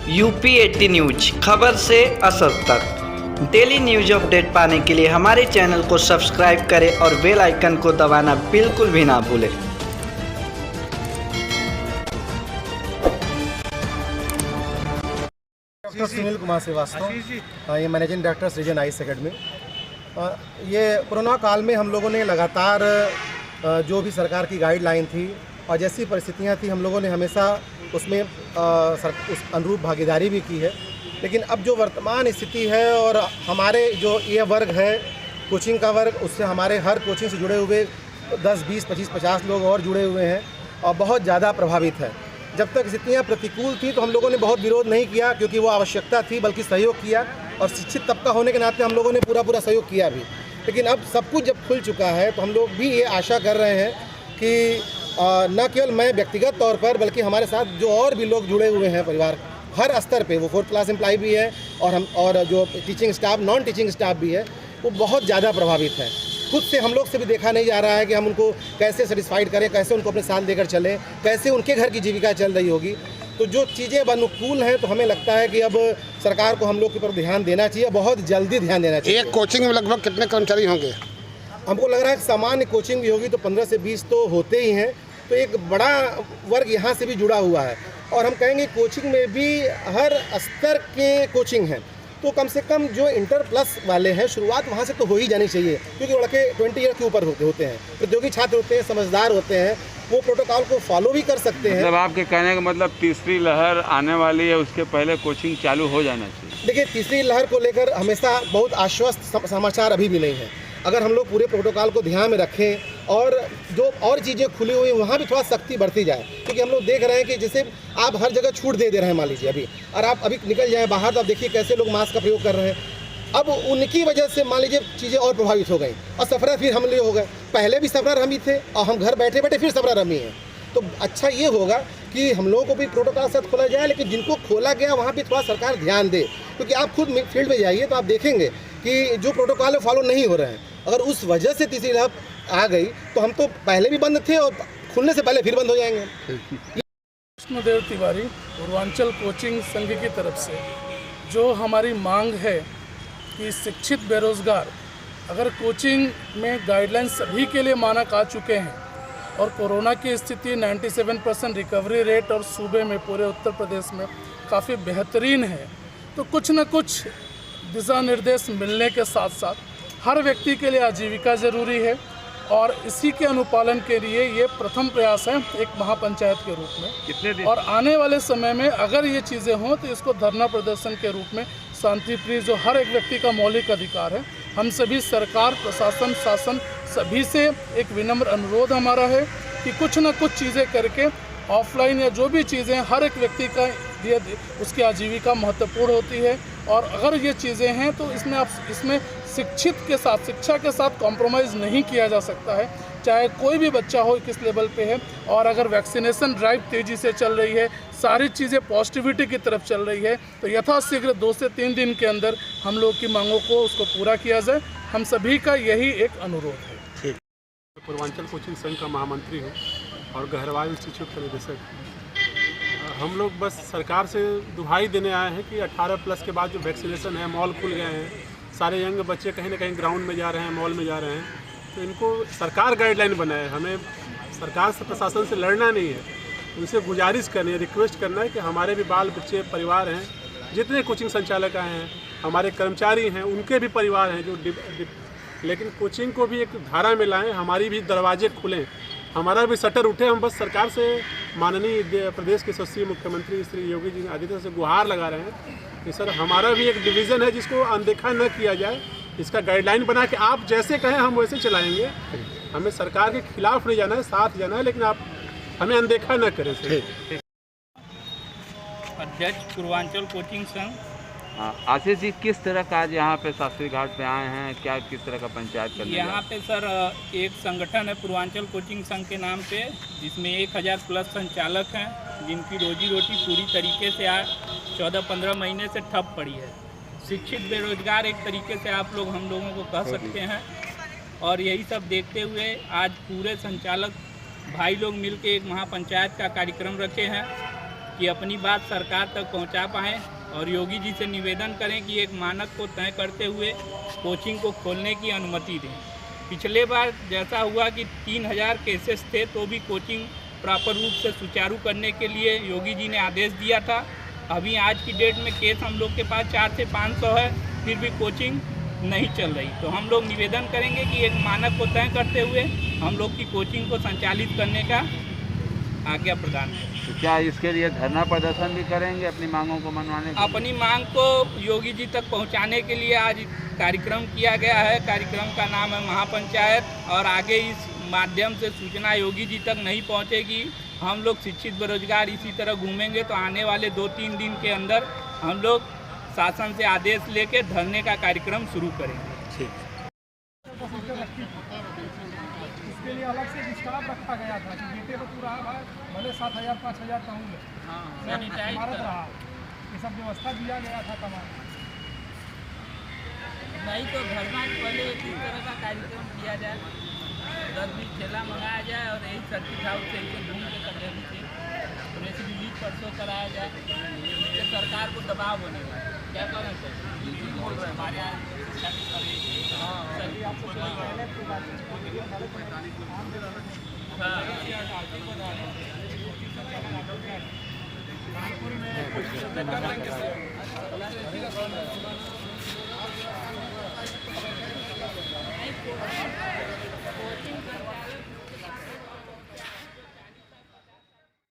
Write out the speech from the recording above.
UP 80 news, खबर से असर तक। डेली न्यूज अपडेट पाने के लिए हमारे चैनल को सब्सक्राइब करें और बेल आइकन को दबाना बिल्कुल भी ना भूलें। डॉक्टर सुनील कुमार श्रीवास्तव, ये मैनेजिंग डायरेक्टर सृजन आइस एकेडमी। ये कोरोना काल में हम लोगों ने लगातार जो भी सरकार की गाइडलाइन थी और जैसी परिस्थितियां थी, हम लोगों ने हमेशा उसमें उस अनुरूप भागीदारी भी की है। लेकिन अब जो वर्तमान स्थिति है और हमारे जो ये वर्ग है कोचिंग का वर्ग, उससे हमारे हर कोचिंग से जुड़े हुए 10, 20, 25, 50 लोग और जुड़े हुए हैं और बहुत ज़्यादा प्रभावित है। जब तक स्थितियाँ प्रतिकूल थी तो हम लोगों ने बहुत विरोध नहीं किया, क्योंकि वो आवश्यकता थी, बल्कि सहयोग किया और शिक्षित तबका होने के नाते हम लोगों ने पूरा सहयोग किया भी। लेकिन अब सब कुछ जब खुल चुका है तो हम लोग भी ये आशा कर रहे हैं कि न केवल मैं व्यक्तिगत तौर पर, बल्कि हमारे साथ जो और भी लोग जुड़े हुए हैं परिवार हर स्तर पे, वो 4th क्लास एम्प्लॉय भी है और जो teaching staff, non teaching staff भी है, वो बहुत ज़्यादा प्रभावित है। खुद से हम लोग से भी देखा नहीं जा रहा है कि हम उनको कैसे सेटिस्फाइड करें, कैसे उनको अपने साथ लेकर चलें, कैसे उनके घर की जीविका चल रही होगी। तो जो चीज़ें अनुकूल हैं तो हमें लगता है कि अब सरकार को हम लोग के ऊपर ध्यान देना चाहिए, बहुत जल्दी ध्यान देना चाहिए। एक कोचिंग में लगभग कितने कर्मचारी होंगे? हमको लग रहा है कि सामान्य कोचिंग भी होगी तो 15 से 20 तो होते ही हैं, तो एक बड़ा वर्ग यहाँ से भी जुड़ा हुआ है। और हम कहेंगे कोचिंग में भी हर स्तर के कोचिंग हैं, तो कम से कम जो इंटर प्लस वाले हैं, शुरुआत वहाँ से तो हो ही जानी चाहिए, क्योंकि लड़के 20 ईयर के ऊपर होते हैं, प्रतियोगी छात्र होते हैं, समझदार होते हैं, वो प्रोटोकॉल को फॉलो भी कर सकते हैं। मतलब आपके कहने का मतलब तीसरी लहर आने वाली है, उसके पहले कोचिंग चालू हो जाना चाहिए। देखिए, तीसरी लहर को लेकर हमेशा बहुत आश्वस्त समाचार अभी भी नहीं है। अगर हम लोग पूरे प्रोटोकॉल को ध्यान में रखें और जो और चीज़ें खुली हुई हैं वहाँ भी थोड़ा सख्ती बढ़ती जाए, क्योंकि हम लोग देख रहे हैं कि जैसे आप हर जगह छूट दे रहे हैं, मान लीजिए अभी, और आप अभी निकल जाएं बाहर तो आप देखिए कैसे लोग मास्क का प्रयोग कर रहे हैं। अब उनकी वजह से मान लीजिए चीज़ें और प्रभावित हो गई और सफरा फिर हम हो गए। पहले भी सफरा हम ही थे और हम घर बैठे बैठे फिर सफरा हम ही हैं। तो अच्छा ये होगा कि हम लोगों को भी प्रोटोकॉल साथ खोला जाए, लेकिन जिनको खोला गया वहाँ भी थोड़ा सरकार ध्यान दे, क्योंकि आप खुद फील्ड में जाइए तो आप देखेंगे कि जो प्रोटोकॉल है फॉलो नहीं हो रहे हैं। अगर उस वजह से तीसरी लहर आ गई तो हम तो पहले भी बंद थे और खुलने से पहले फिर बंद हो जाएंगे। कृष्णदेव तिवारी, पूर्वांचल कोचिंग संघ की तरफ से जो हमारी मांग है कि शिक्षित बेरोजगार, अगर कोचिंग में गाइडलाइन सभी के लिए मानक आ चुके हैं और कोरोना की स्थिति 97% रिकवरी रेट और सूबे में, पूरे उत्तर प्रदेश में काफ़ी बेहतरीन है, तो कुछ न कुछ दिशा निर्देश मिलने के साथ साथ हर व्यक्ति के लिए आजीविका ज़रूरी है और इसी के अनुपालन के लिए ये प्रथम प्रयास है एक महापंचायत के रूप में। कितने दिन? और आने वाले समय में अगर ये चीज़ें हों तो इसको धरना प्रदर्शन के रूप में शांतिप्रिय, जो हर एक व्यक्ति का मौलिक अधिकार है, हम सभी सरकार, प्रशासन, शासन सभी से एक विनम्र अनुरोध हमारा है कि कुछ ना कुछ चीज़ें करके ऑफलाइन या जो भी चीज़ें, हर एक व्यक्ति का उसकी आजीविका महत्वपूर्ण होती है। और अगर ये चीज़ें हैं तो इसमें शिक्षित के साथ, शिक्षा के साथ कॉम्प्रोमाइज़ नहीं किया जा सकता है, चाहे कोई भी बच्चा हो, किस लेवल पे है। और अगर वैक्सीनेशन ड्राइव तेज़ी से चल रही है, सारी चीज़ें पॉजिटिविटी की तरफ चल रही है, तो यथाशीघ्र 2 से 3 दिन के अंदर हम लोग की मांगों को उसको पूरा किया जाए। हम सभी का यही एक अनुरोध है। पूर्वांचल कोचिंग संघ का महामंत्री हूँ और गहरवाल इंस्टीट्यूट का निदेशक। हम लोग बस सरकार से दुहाई देने आए हैं कि 18 प्लस के बाद जो वैक्सीनेशन है, मॉल खुल गए हैं, सारे यंग बच्चे कहीं ना कहीं ग्राउंड में जा रहे हैं, मॉल में जा रहे हैं, तो इनको सरकार गाइडलाइन बनाए। हमें सरकार से, प्रशासन से लड़ना नहीं है, उनसे गुजारिश करनी है, रिक्वेस्ट करना है कि हमारे भी बाल बच्चे, परिवार हैं, जितने कोचिंग संचालक आए हैं, हमारे कर्मचारी हैं, उनके भी परिवार हैं जो लेकिन कोचिंग को भी एक धारा में लाएँ, हमारी भी दरवाजे खुलें, हमारा भी शटर उठे। हम बस सरकार से, माननीय प्रदेश के यशस्वी मुख्यमंत्री श्री योगी जी आदित्यनाथ से गुहार लगा रहे हैं कि सर, हमारा भी एक डिवीज़न है जिसको अनदेखा न किया जाए, इसका गाइडलाइन बना के आप जैसे कहें हम वैसे चलाएंगे। हमें सरकार के खिलाफ नहीं जाना है, साथ जाना है, लेकिन आप हमें अनदेखा न करें। अध्यक्ष पूर्वांचल कोचिंग संघ। आशीष जी, किस तरह का आज यहाँ पे शास्त्री घाट पे आए हैं, क्या किस तरह का पंचायत करने? यहाँ पे सर एक संगठन है पूर्वांचल कोचिंग संघ के नाम पे, जिसमें 1000 प्लस संचालक हैं, जिनकी रोजी रोटी पूरी तरीके से 14-15 महीने से ठप पड़ी है। शिक्षित बेरोजगार एक तरीके से आप लोग, हम लोगों को कह सकते हैं। और यही सब देखते हुए आज पूरे संचालक भाई लोग मिल के एक महापंचायत का कार्यक्रम रखे हैं कि अपनी बात सरकार तक पहुंचा पाएँ और योगी जी से निवेदन करें कि एक मानक को तय करते हुए कोचिंग को खोलने की अनुमति दें। पिछले बार जैसा हुआ कि 3000 केसेस थे तो भी कोचिंग प्रॉपर रूप से सुचारू करने के लिए योगी जी ने आदेश दिया था। अभी आज की डेट में केस हम लोग के पास 400 से 500 है, फिर भी कोचिंग नहीं चल रही। तो हम लोग निवेदन करेंगे कि एक मानक को तय करते हुए हम लोग की कोचिंग को संचालित करने का आज्ञा प्रदान करें। तो क्या इसके लिए धरना प्रदर्शन भी करेंगे अपनी मांगों को मनवाने के लिए? अपनी मांग को योगी जी तक पहुंचाने के लिए आज कार्यक्रम किया गया है। कार्यक्रम का नाम है महापंचायत, और आगे इस माध्यम से सूचना योगी जी तक नहीं पहुंचेगी। हम लोग शिक्षित बेरोजगार इसी तरह घूमेंगे तो आने वाले 2-3 दिन के अंदर हम लोग शासन से आदेश लेके धरने का कार्यक्रम शुरू करेंगे। इसके लिए अलग से स्टाफ रखा गया था कि गेटे पर पूरा भले 7,000-5,000 टाउन भारत रहा, ये सब व्यवस्था दिया गया था तमाम। नहीं तो धरना के पहले इस तरह का कार्यक्रम किया जाए, 10-20 ठेला मंगाया जाए और यही सर्किट हाउस से इसे घूम के कचहरी से प्रेस रिलीज परसों कराया जाए, इससे सरकार को दबाव बनेगा। क्या करें सर, बोल रहे हैं हमारे यहाँ हाँ